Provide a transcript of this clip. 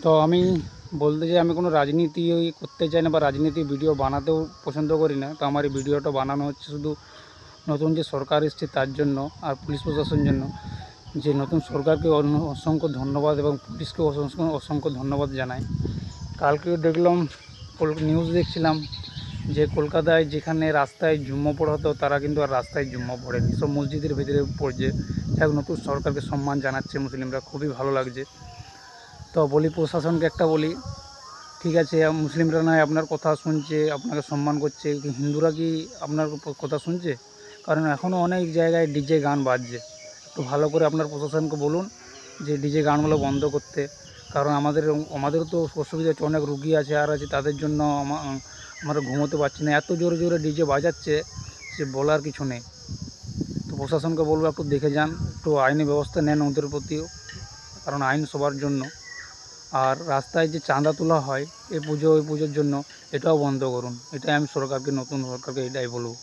তো আমি বলতে চাই, আমি কোনো রাজনীতি করতে চাই না বা রাজনীতি ভিডিও বানাতেও পছন্দ করি না। তো আমার এই ভিডিওটা বানানো হচ্ছে শুধু নতুন যে সরকার এসছে তার জন্য, আর পুলিশ প্রশাসনের জন্য। যে নতুন সরকারকে অসংখ্য ধন্যবাদ এবং পুলিশকে অসংখ্য ধন্যবাদ জানাই। কালকেও দেখলাম, নিউজ দেখছিলাম যে কলকাতায় যেখানে রাস্তায় জুম্মা পড়া হতো তারা কিন্তু আর রাস্তায় জুম্মা পড়েনি, সব মসজিদের ভিতরে পড়ছে। এক নতুন সরকারকে সম্মান জানাচ্ছে মুসলিমরা, খুবই ভালো লাগছে। তো বলি প্রশাসনকে একটা বলি, ঠিক আছে মুসলিমরা নয় আপনার কথা শুনছে, আপনাকে সম্মান করছে, কিন্তু হিন্দুরা কি আপনার কথা শুনছে? কারণ এখনও অনেক জায়গায় ডিজে গান বাজছে। একটু ভালো করে আপনার প্রশাসনকে বলুন যে ডিজে গানগুলো বন্ধ করতে। কারণ আমাদেরও তো অসুবিধা হচ্ছে, অনেক রুগী আছে আর আছে, তাদের জন্য আমরা ঘুমোতে পারছি না, এত জোরে জোরে ডিজে বাজাচ্ছে যে বলার কিছু নেই। তো প্রশাসনকে বলবো একটু দেখে যান, একটু আইনি ব্যবস্থা নেন ওদের প্রতিও, কারণ আইন সবার জন্য। আর রাস্তায় যে চাঁদা তোলা হয় এই পুজো ওই পুজোর জন্য, এটাও বন্ধ করুন। এটাই আমি নতুন সরকারকে এটাই বলবো।